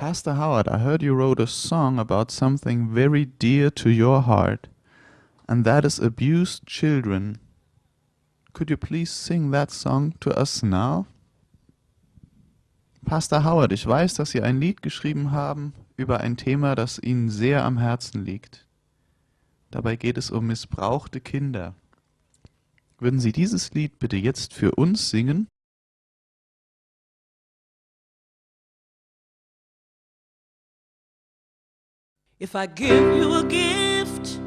Pastor Howard, I heard you wrote a song about something very dear to your heart, and that is abused children. Could you please sing that song to us now? Pastor Howard, ich weiß, dass Sie ein Lied geschrieben haben über ein Thema, das Ihnen sehr am Herzen liegt. Dabei geht es um missbrauchte Kinder. Würden Sie dieses Lied bitte jetzt für uns singen? If I give you a gift,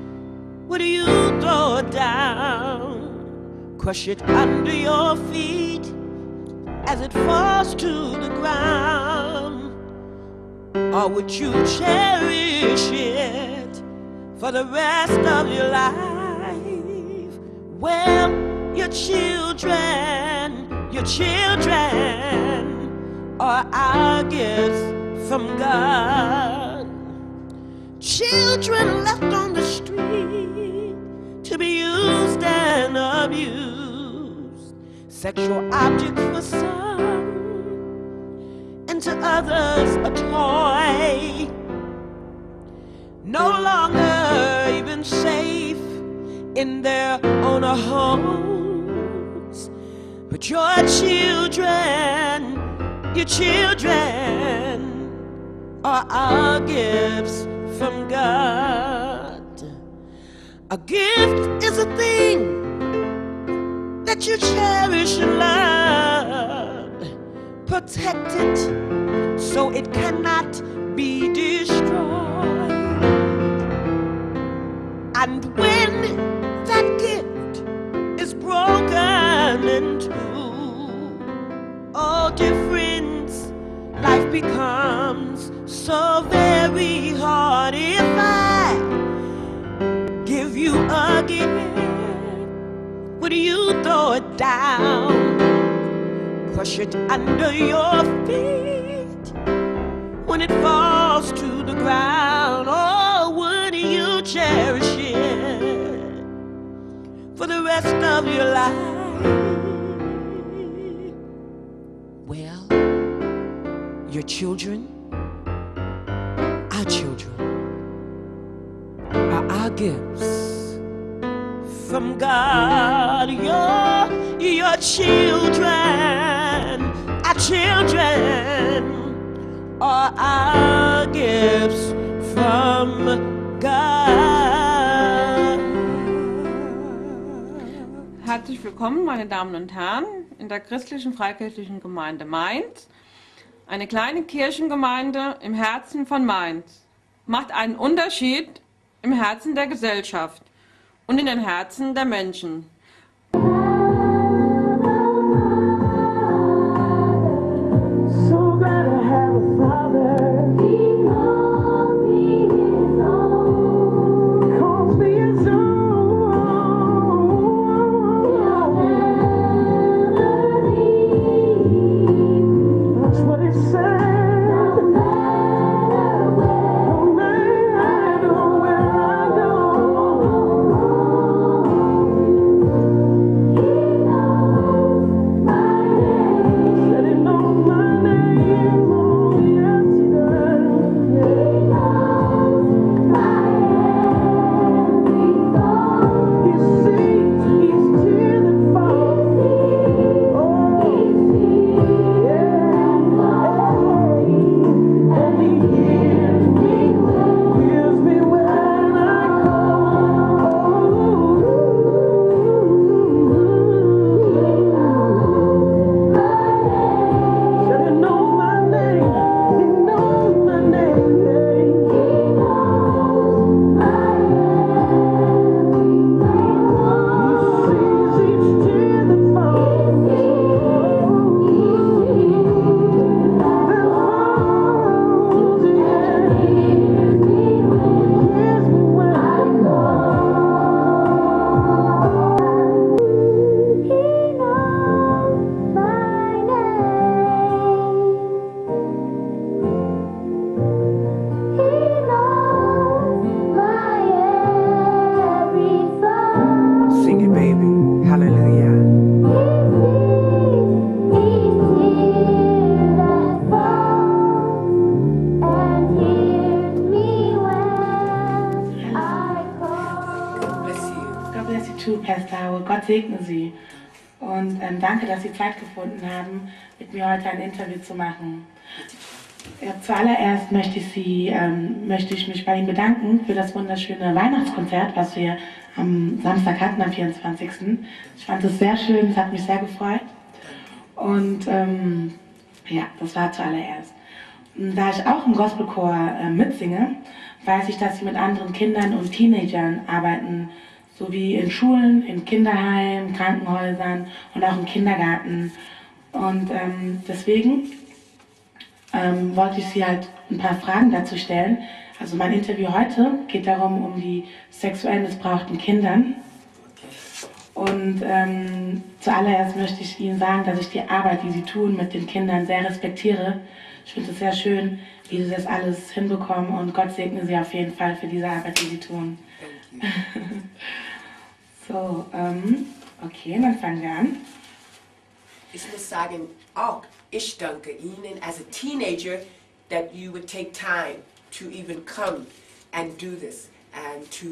would you throw it down, crush it under your feet as it falls to the ground? Or would you cherish it for the rest of your life? Well, your children are our gifts from God. Children left on the street to be used and abused, sexual objects for some, and to others a toy. No longer even safe in their own homes. But your children are our gifts from God. A gift is a thing that you cherish and love. Protect it so it cannot be destroyed. And when that gift is broken in two, all difference, life becomes so very hard. If I give you a gift, would you throw it down, crush it under your feet when it falls to the ground? Or would you cherish it for the rest of your life? Well, your children, our children, are our gifts from God. Your children, our children, are our gifts from God. Herzlich willkommen, meine Damen und Herren, in der christlichen Freikirchlichen Gemeinde Mainz. Eine kleine Kirchengemeinde im Herzen von Mainz macht einen Unterschied im Herzen der Gesellschaft und in den Herzen der Menschen. bless you too, Pastor Howard. Gott segne Sie. Und danke, dass Sie Zeit gefunden haben, mit mir heute ein Interview zu machen. Ja, zuallererst möchte ich mich bei Ihnen bedanken für das wunderschöne Weihnachtskonzert, was wir am Samstag hatten, am 24. Ich fand es sehr schön, es hat mich sehr gefreut. Und ja, das war zuallererst. Da ich auch im Gospelchor mitsinge, weiß ich, dass Sie mit anderen Kindern und Teenagern arbeiten, sowie in Schulen, in Kinderheimen, Krankenhäusern und auch im Kindergarten. Und deswegen wollte ich Sie halt ein paar Fragen dazu stellen. Also mein Interview heute geht darum, um die sexuell missbrauchten Kindern. Und zuallererst möchte ich Ihnen sagen, dass ich die Arbeit, die Sie tun, mit den Kindern sehr respektiere. Ich finde es sehr schön, wie Sie das alles hinbekommen, und Gott segne Sie auf jeden Fall für diese Arbeit, die Sie tun. So, okay, dann fangen wir an. Ich muss sagen, auch ich danke Ihnen as a teenager that you would take time to even come and do this and to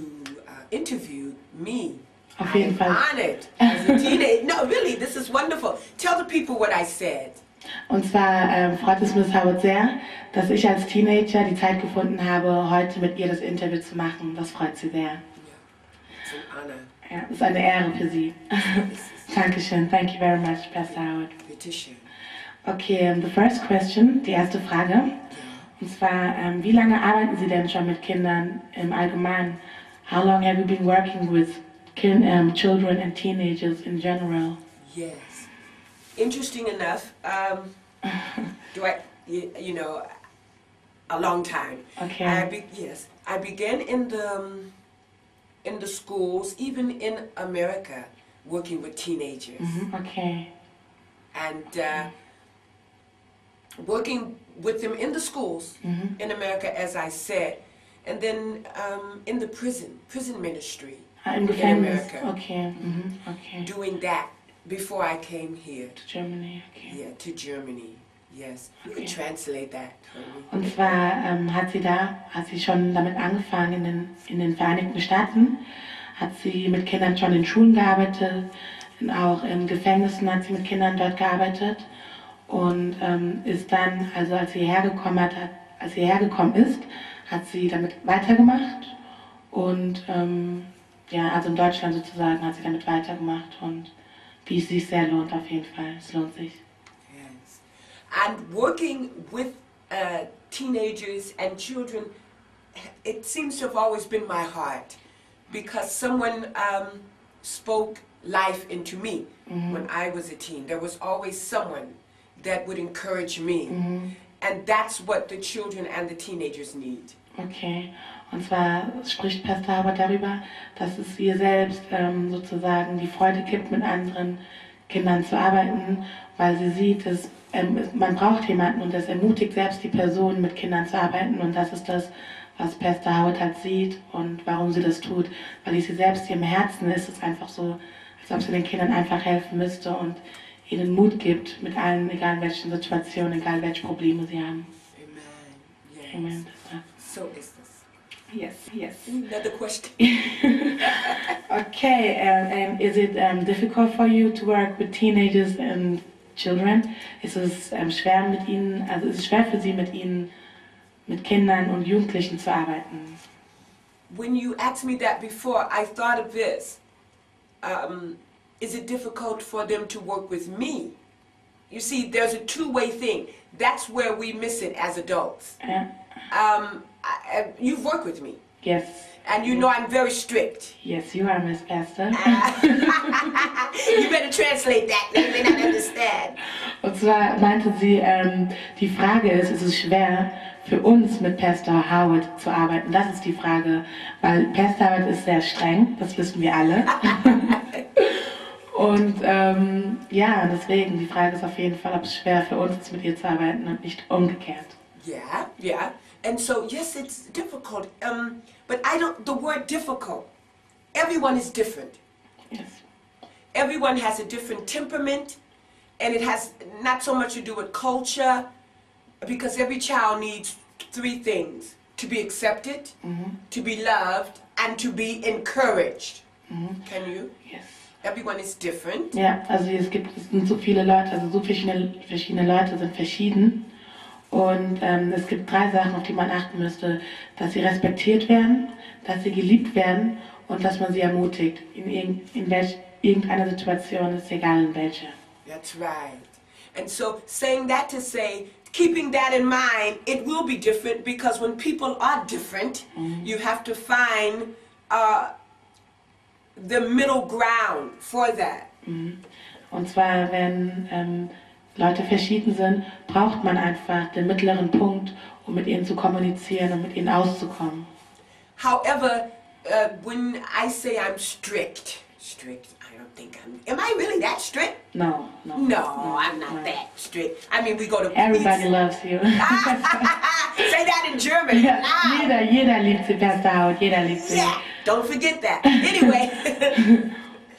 interview me. Auf jeden Fall. I'm honored as a teenager. No, really, this is wonderful. Tell the people what I said. Und zwar freut es Miss Howard sehr, dass ich als Teenager die Zeit gefunden habe, heute mit ihr das Interview zu machen. Das freut sie sehr. It's an honor. Ja, es ist eine Ehre für Sie. Dankeschön. Thank you very much, Pastor Howard. Bitte schön. Okay, the first question, die erste Frage. Und zwar, wie lange arbeiten Sie denn schon mit Kindern im Allgemeinen? How long have you been working with children and teenagers in general? Yes. Interesting enough, you know, a long time. Okay. Yes, I began in the schools, even in America, working with teenagers. Okay. And working with them in the schools in America, as I said, and then in the prison ministry Im in Gefängnis. America, Okay. Okay. doing that before I came here. To Germany. Okay. Yeah, to Germany. Yes, you Okay. can translate that for me. Und zwar hat sie schon damit angefangen in den Vereinigten Staaten, hat sie mit Kindern schon in Schulen gearbeitet, auch in Gefängnissen hat sie mit Kindern dort gearbeitet und ist dann, also als sie hergekommen ist, hat sie damit weitergemacht und ja, also in Deutschland sozusagen hat sie damit weitergemacht, und wie es sich sehr lohnt auf jeden Fall, es lohnt sich. Yes. And working with teenagers and children, it seems to have always been my heart, because someone spoke life into me when I was a teen. There was always someone that would encourage me. And that's what the children and the teenagers need. Okay, und zwar spricht Pastor Howard darüber, dass es ihr selbst sozusagen die Freude gibt, mit anderen Kindern zu arbeiten, weil sie sieht, dass man braucht jemanden, und das ermutigt selbst die Person, mit Kindern zu arbeiten, und das ist das, was Pastor Howard halt sieht und warum sie das tut, weil sie selbst ihrem Herzen ist es einfach so, als ob sie den Kindern einfach helfen müsste und ihnen Mut gibt, mit allen, egal welchen Situationen, egal welche Probleme sie haben. Amen. Yes. Amen. So is this. Yes, yes. Another question. Okay, and is it difficult for you to work with teenagers and children? Ist es schwer mit ihnen, also ist es schwer für Sie, mit Kindern und Jugendlichen zu arbeiten? When you asked me that before, I thought of this. Is it difficult for them to work with me? You see, there's a two-way thing. That's where we miss it as adults. You've worked with me. Yes. And you know I'm very strict. Yes, you are, Miss Pastor. You better translate that, they may not understand. Und zwar meinte sie, die Frage ist, es ist schwer für uns mit Pastor Howard zu arbeiten. Das ist die Frage, weil Pastor Howard ist sehr streng, das wissen wir alle. Und ja, deswegen, die Frage ist auf jeden Fall, ob es schwer für uns ist, mit ihr zu arbeiten und nicht umgekehrt. Yeah, yeah. And so, yes, it's difficult. But the word difficult, everyone is different. Yes. Everyone has a different temperament, and it has not so much to do with culture, because every child needs three things: to be accepted, to be loved, and to be encouraged. Can you? Yes. Everyone is different. Ja, also es sind so viele Leute, also so verschiedene Leute sind verschieden. Und es gibt 3 Sachen, auf die man achten müsste. Dass sie respektiert werden, dass sie geliebt werden und dass man sie ermutigt. In irgendeiner Situation, ist egal in welche. That's right. And so saying that to say, keeping that in mind, it will be different because when people are different, you have to find the middle ground for that. Und zwar, wenn Leute verschieden sind, braucht man einfach den mittleren Punkt, um mit ihnen zu kommunizieren und mit ihnen auszukommen. However, when I say I'm strict, I don't think am I really that strict? No, I'm not that strict. I mean, we go to Everybody loves you. Say that in German. Ja, Loud. jeder liebt sie, Pastor Howard, jeder liebt sie. Yeah, don't forget that. Anyway,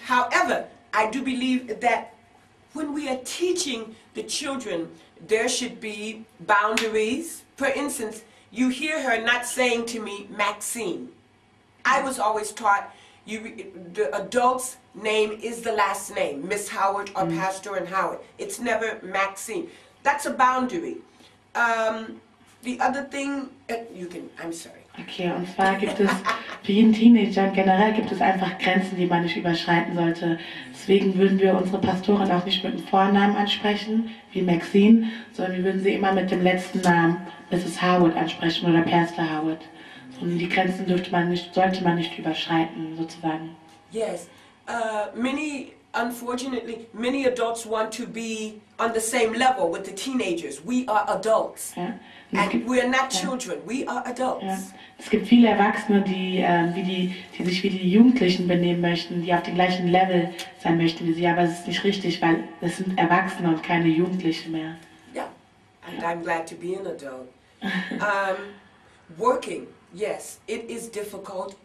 however, I do believe that when we are teaching the children, there should be boundaries. For instance, you hear her not saying to me, Maxine. I was always taught the adult's name is the last name, Miss Howard or Pastor and Howard. It's never Maxine. That's a boundary. The other thing, I'm sorry. Okay, und zwar gibt es für jeden Teenager und generell gibt es einfach Grenzen, die man nicht überschreiten sollte. Deswegen würden wir unsere Pastorin auch nicht mit dem Vornamen ansprechen, wie Maxine, sondern wir würden sie immer mit dem letzten Namen, Mrs. Howard, ansprechen oder Pastor Howard. Und die Grenzen sollte man nicht überschreiten, sozusagen. Yes. Unfortunately, many adults want to be on the same level with the teenagers. We are adults. Ja. And we are not children. We are adults. Ja. Es gibt viele Erwachsene, die sich wie die Jugendlichen benehmen möchten, die auf dem gleichen Level sein möchten wie sie, aber es ist nicht richtig, weil es sind Erwachsene und keine Jugendliche mehr. Yeah, and I'm glad to be an adult. Working, yes, it is difficult,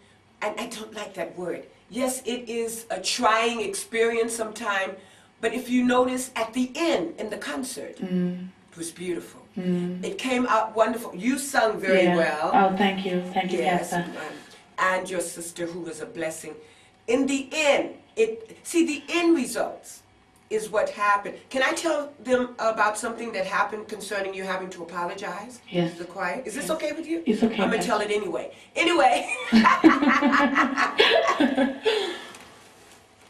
and I don't like that word. Yes, it is a trying experience sometime, but if you notice at the end in the concert, it was beautiful. It came out wonderful. You sung very well. Oh, thank you. Thank you, Yes, Pastor. and your sister who was a blessing. In the end, the end results is what happened. Can I tell them about something that happened concerning you having to apologize? Yes. The choir. Is this Yes. okay with you? It's okay, I'm gonna Pastor. tell it anyway. Anyway,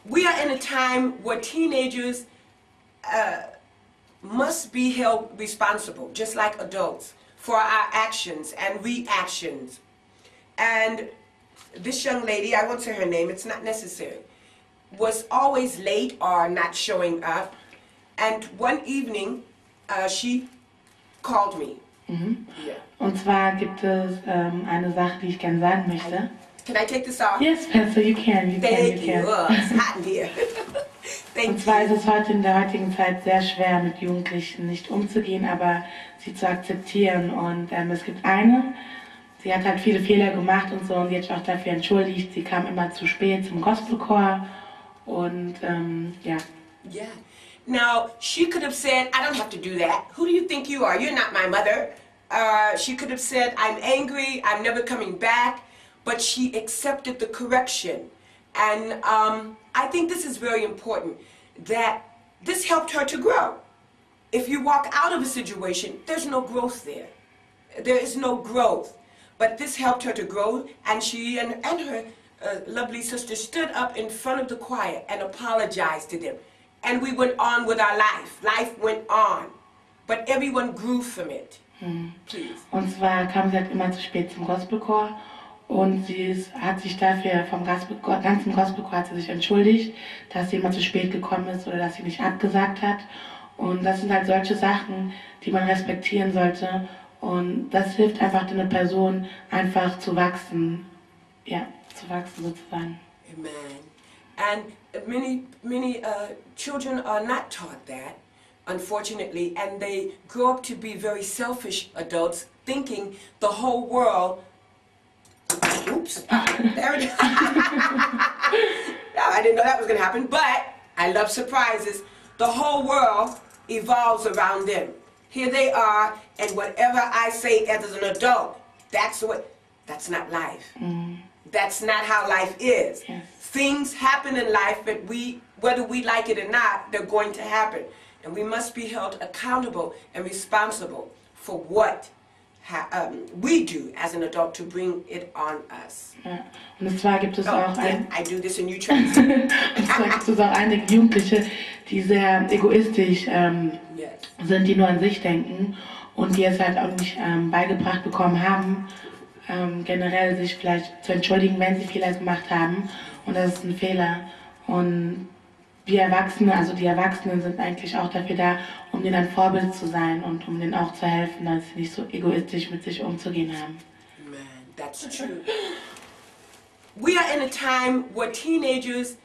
we are in a time where teenagers must be held responsible, just like adults, for our actions and reactions. And this young lady, I won't say her name, it's not necessary, was always late or not showing up. And one evening, she called me. Yeah. Und zwar gibt es eine Sache, die ich gerne sagen möchte. Can I take this off? Yes, Pastor, you can. Thank you. Oh, it's hot in here. Und Thank zwar ist you. es heute in der heutigen Zeit sehr schwer, mit Jugendlichen nicht umzugehen, aber sie zu akzeptieren. Und es gibt eine, sie hat halt viele Fehler gemacht und so und sie hat sich auch dafür entschuldigt. Sie kam immer zu spät zum Gospelchor und ja. Yeah. Now, she could have said, I don't have to do that. Who do you think you are? You're not my mother. She could have said, I'm angry, I'm never coming back. But she accepted the correction. And I think this is very important, that this helped her to grow. If you walk out of a situation, there's no growth there. There is no growth. But this helped her to grow, and she and her lovely sister stood up in front of the choir and apologized to them. And we went on with our life. Life went on. But everyone grew from it. Please. Und zwar kam sie halt immer zu spät zum Gospelchor und hat sich dafür vom ganzen Gospelchor hat sie sich entschuldigt, dass sie immer zu spät gekommen ist oder dass sie nicht abgesagt hat. Und das sind halt solche Sachen, die man respektieren sollte. Und das hilft einfach einer Person, einfach zu wachsen. Ja, zu wachsen sozusagen. Amen. And many children are not taught that, unfortunately, and they grow up to be very selfish adults, thinking the whole world. Oops. There it is. No, I didn't know that was going to happen, but I love surprises. The whole world evolves around them. Here they are, and whatever I say as an adult, that's not life. That's not how life is. Yes. things happen in life that whether we like it or not, they're going to happen. And we must be held accountable and responsible for what we do as an adult to bring it on us. Ja. Und zwar gibt es auch I do this and you translate. und zwar gibt es auch einige Jugendliche, die sehr egoistisch sind, die nur an sich denken und die es halt auch nicht beigebracht bekommen haben, generell sich vielleicht zu entschuldigen, wenn sie Fehler gemacht haben. Und das ist ein Fehler. Und wir Erwachsene, also die Erwachsenen sind eigentlich auch dafür da, um denen ein Vorbild zu sein und um denen auch zu helfen, dass sie nicht so egoistisch mit sich umzugehen haben. Man, that's true. We are in a time where teenagers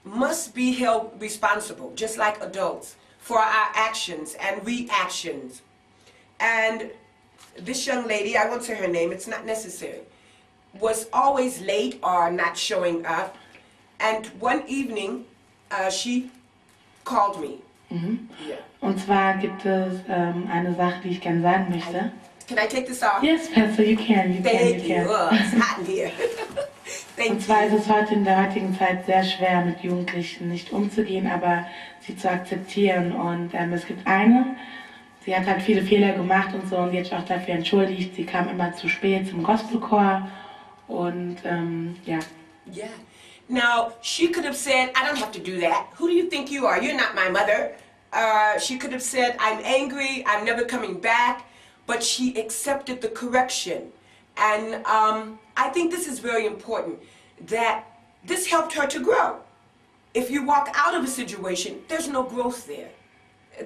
must be held responsible, just like adults, for our actions and reactions. And this young lady, I won't say her name, it's not necessary, was always late or not showing up. And one evening, she called me. Yeah. Und zwar gibt es eine Sache, die ich gerne sagen möchte. Can I take this off? Yes, Pastor, you can. Thank you. It's hot in here. Thank Und zwar you. ist es heute in der heutigen Zeit sehr schwer, mit Jugendlichen nicht umzugehen, aber sie zu akzeptieren. Und es gibt eine, sie hat halt viele Fehler gemacht und so und die hat sich auch dafür entschuldigt. Sie kam immer zu spät zum Gospelchor und ja. Yeah. Now, she could have said, I don't have to do that. Who do you think you are? You're not my mother. She could have said, I'm angry, I'm never coming back. But she accepted the correction. And I think this is very important, that this helped her to grow. If you walk out of a situation, there's no growth there.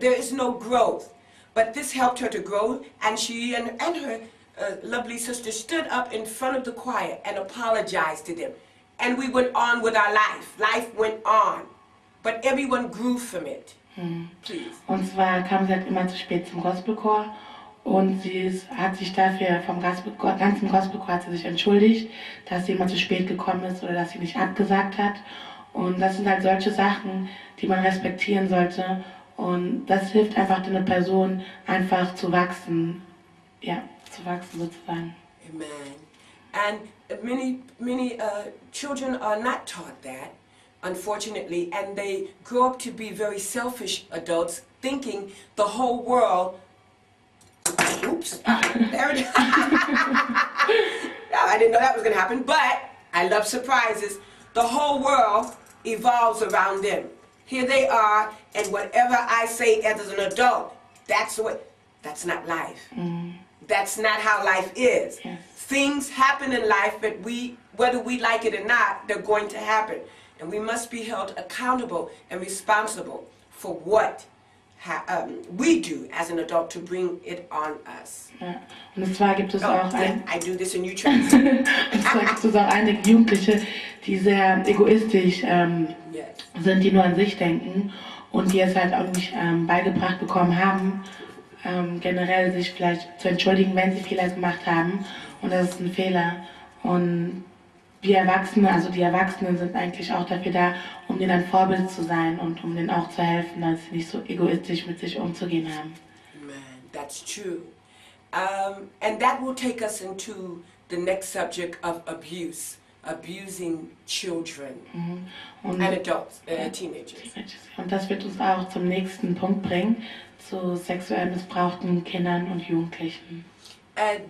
There is no growth. But this helped her to grow, and she and her lovely sister stood up in front of the choir and apologized to them. And we went on with our life. Life went on. But everyone grew from it. Please. Und zwar kam sie halt immer zu spät zum Gospelchor und hat sich dafür vom ganzen Gospelchor hat sie sich entschuldigt, dass sie immer zu spät gekommen ist oder dass sie nicht abgesagt hat. Und das sind halt solche Sachen, die man respektieren sollte. Und das hilft einfach einer Person, einfach zu wachsen. Ja, zu wachsen sozusagen. Amen. And many children are not taught that, unfortunately, and they grow up to be very selfish adults, thinking the whole world. Oops, there it is. No, I didn't know that was going to happen, but I love surprises. The whole world evolves around them. Here they are, and whatever I say as an adult, that's not life. That's not how life is. Yes. Things happen in life that whether we like it or not, they're going to happen. And we must be held accountable and responsible for what we do as an adult to bring it on us. Ja. Und zwar gibt es auch I do this and you translate. und zwar gibt es auch einige Jugendliche, die sehr egoistisch sind, die nur an sich denken und die es halt auch nicht beigebracht bekommen haben, generell sich vielleicht zu entschuldigen, wenn sie Fehler gemacht haben. Und das ist ein Fehler. Und wir Erwachsene, also die Erwachsenen sind eigentlich auch dafür da, um denen ein Vorbild zu sein und um denen auch zu helfen, dass sie nicht so egoistisch mit sich umzugehen haben. Man, that's true. And that will take us into the next subject of abuse, abusing children Und, and adults, teenagers. und das wird uns auch zum nächsten Punkt bringen, zu sexuell missbrauchten Kindern und Jugendlichen.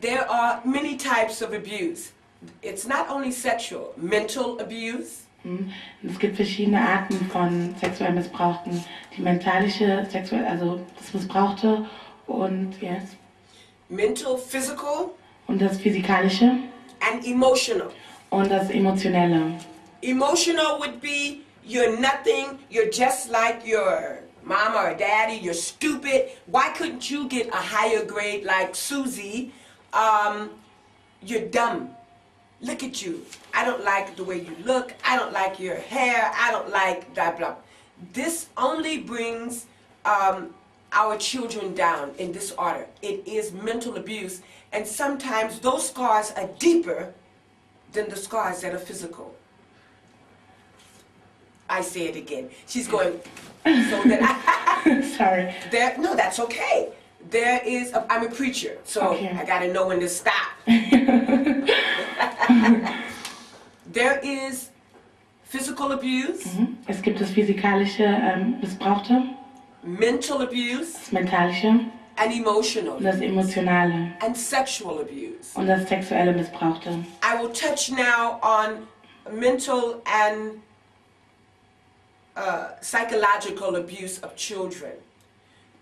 There are many types of abuse. It's not only sexual, mental abuse. Es gibt verschiedene Arten von sexuell Missbrauchten. Die mentalische, also das Missbrauchte und yes. Mental, physical, Und das Physikalische and emotional. und das Emotionelle. Emotional would be you're nothing, you're just like your mama or daddy, you're stupid. Why couldn't you get a higher grade like Susie? You're dumb. Look at you. I don't like the way you look. I don't like your hair. I don't like blah blah. This only brings our children down in this order. It is mental abuse, and sometimes those scars are deeper than the scars that are physical. I say it again. She's going, so that Sorry. no, that's okay. There is, I'm a preacher, so Okay. I gotta know when to stop. there is physical abuse, Es gibt das physikalische Missbrauchte, mental abuse, das mentalische and emotional, und das emotionale and sexual abuse. und das sexuelle Missbrauchte. I will touch now on mental and psychological abuse of children.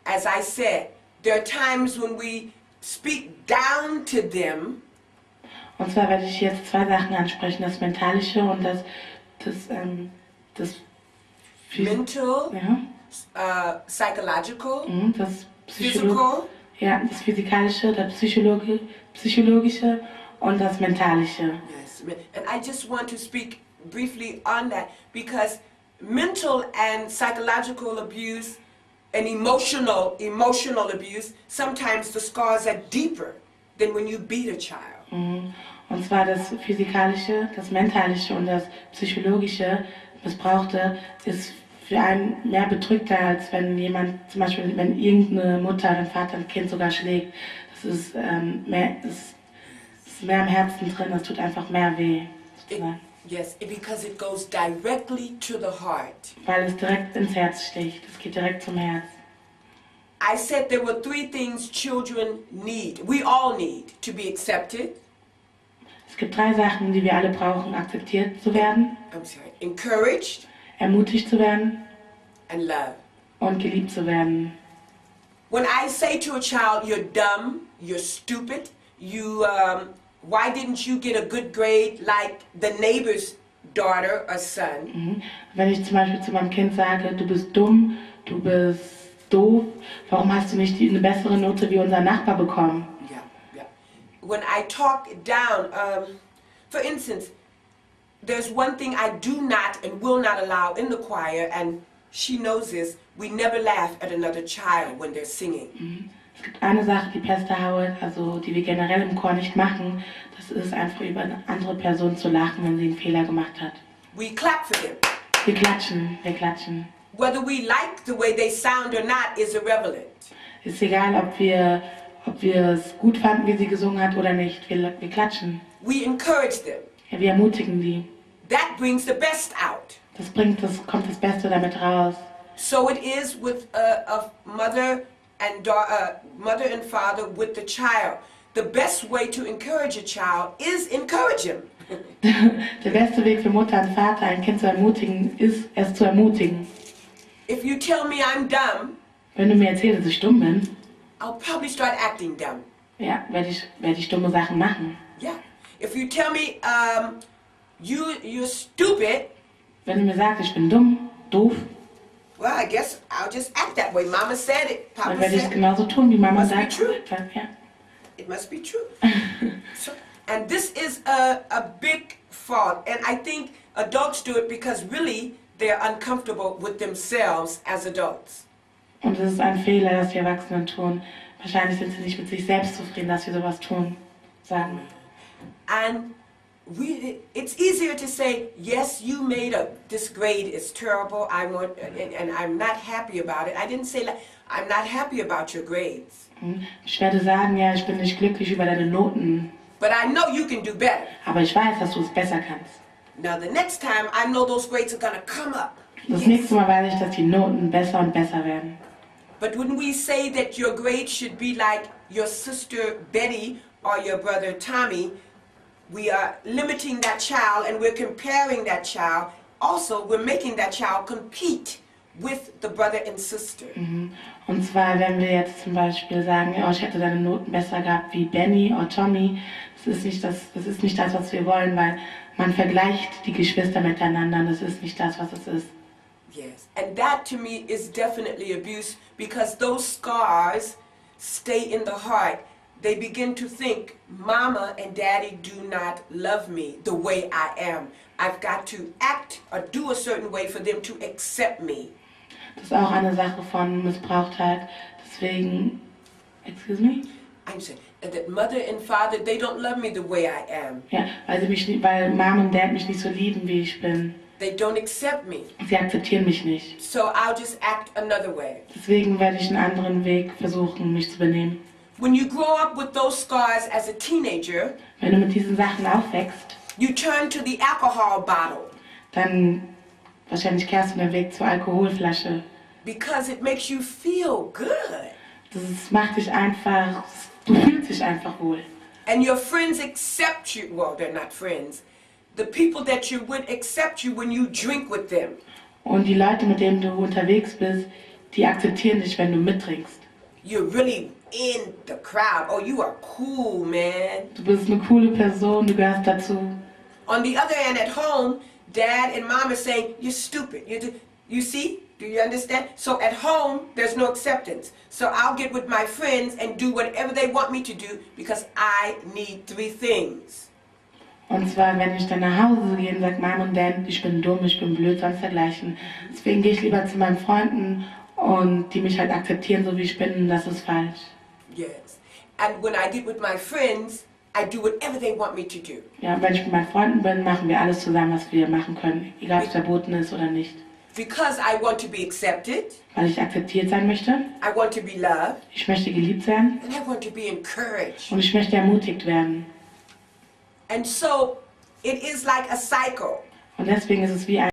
As I said, there are times when we speak down to them. Und zwar werde ich jetzt zwei Sachen ansprechen, das mentalische und das Mental, ja, psychological, das physical, ja, das physikalische, das psychologische und das mentalische. yes. And I just want to speak briefly on that because mental and psychological abuse and emotional abuse, sometimes the scars are deeper than when you beat a child. Und zwar das physikalische, das mentalische und das psychologische Missbrauchte ist für einen mehr bedrückter, als wenn jemand, zum Beispiel wenn irgendeine Mutter oder ein Vater ein Kind sogar schlägt. Das ist mehr am Herzen drin, das tut einfach mehr weh. Sozusagen. Yes, because it goes directly to the heart. Weil es direkt ins Herz sticht, es geht direkt zum Herz. I said there were 3 things children need, we all need, to be accepted. Es gibt 3 Sachen, die wir alle brauchen: akzeptiert zu werden, Encouraged, ermutigt zu werden and love. und geliebt zu werden. When I say to a child, you're dumb, you're stupid, why didn't you get a good grade like the neighbor's daughter or son? Wenn ich zum Beispiel zu meinem Kind sage, du bist dumm, du bist doof, warum hast du nicht eine bessere Note wie unser Nachbar bekommen? Yeah. When I talk down, for instance, there's one thing I do not and will not allow in the choir, and she knows this, we never laugh at another child when they're singing. Es gibt eine Sache, die Pastor Howard, also die wir generell im Chor nicht machen, das ist einfach über eine andere Person zu lachen, wenn sie einen Fehler gemacht hat. We clap for them. Wir klatschen. Whether we like the way they sound or not is irrelevant. Ist egal, ob wir es gut fanden, wie sie gesungen hat oder nicht. Wir klatschen. We encourage them. Ja, wir ermutigen die. That brings the best out. Kommt das Beste damit raus. So it is with a mother and father with the child. The best way to encourage a child is encourage him. Der beste Weg für Mutter und Vater, ein Kind zu ermutigen, ist, es zu ermutigen. If you tell me I'm dumb, Wenn du mir erzählst, dass ich dumm bin, I'll probably start acting dumb. ja, werde ich dumme Sachen machen. Yeah. If you tell me you're stupid, Wenn du mir sagst, ich bin dumm, doof, well, I guess I'll just act that way. Mama said it. dann Papa werde ich said it. genauso tun, wie Mama Must be sagt. true. Ja. It must be true. And this is a big fault. And I think adults do it because really they're uncomfortable with themselves as adults. Und es ist ein Fehler, dass wir Erwachsenen tun. Wahrscheinlich sind sie nicht mit sich selbst zufrieden, dass wir sowas tun, sagen. And it's easier to say, yes, you made this grade is terrible. And I'm not happy about it. I didn't say I'm not happy about your grades. Ich werde sagen, ja, ich bin nicht glücklich über deine Noten, But I know you can do better. aber ich weiß, dass du es besser kannst. Now the next time, I know those grades are going to come up. Das nächste Mal weiß ich, dass die Noten besser und besser werden. But when we say that your grade should be like your sister Betty or your brother Tommy, we are limiting that child and we're comparing that child. Also, we're making that child compete with the brother and sister. Und zwar, wenn wir jetzt zum Beispiel sagen, oh, ich hätte deine Noten besser gehabt wie Benny oder Tommy, das ist nicht das, was wir wollen, weil man vergleicht die Geschwister miteinander, das ist nicht das, was es ist. Yes, and that to me is definitely abuse because those scars stay in the heart. They begin to think, Mama and Daddy do not love me the way I am. I've got to act or do a certain way for them to accept me. Das ist auch eine Sache von Missbrauchtheit. Deswegen, excuse me? I'm saying that mother and father, they don't love me the way I am. Ja, weil Mom und Dad mich nicht so lieben, wie ich bin. They don't accept me. Sie akzeptieren mich nicht. So I'll just act another way. Deswegen werde ich einen anderen Weg versuchen, mich zu benehmen. When you grow up with those scars as a teenager, Wenn du mit diesen Sachen aufwächst, You turn to the alcohol bottle. Dann wahrscheinlich kehrst du den Weg zur Alkoholflasche. Because it makes you feel good. Das macht dich einfach, du fühlst dich einfach wohl. And your friends accept you. Well, they're not friends. The people that you're with accept you when you drink with them. Und die Leute, mit denen du unterwegs bist, die akzeptieren dich, wenn du mittrinkst. You're really in the crowd. Oh, you are cool, man. Du bist eine coole Person, du gehörst dazu. On the other hand, at home, Dad and Mom are saying, you're stupid. You see? Do you understand? So at home, there's no acceptance. So I'll get with my friends and do whatever they want me to do because I need 3 things. Und zwar, wenn ich dann nach Hause gehe und sage, Mom und Dad, ich bin dumm, ich bin blöd, sonst dergleichen. Deswegen gehe ich lieber zu meinen Freunden und die mich halt akzeptieren, so wie ich bin, und das ist falsch. Yes. And when I get with my friends, I do whatever they want me to do. Ja, wenn ich mit meinen Freunden bin, machen wir alles zusammen, was wir machen können, egal ob es verboten ist oder nicht. Because I want to be accepted. Weil ich akzeptiert sein möchte, I want to be loved. ich möchte geliebt werden And I want to be encouraged. und ich möchte ermutigt werden. And so it is like a cycle. Und deswegen ist es wie ein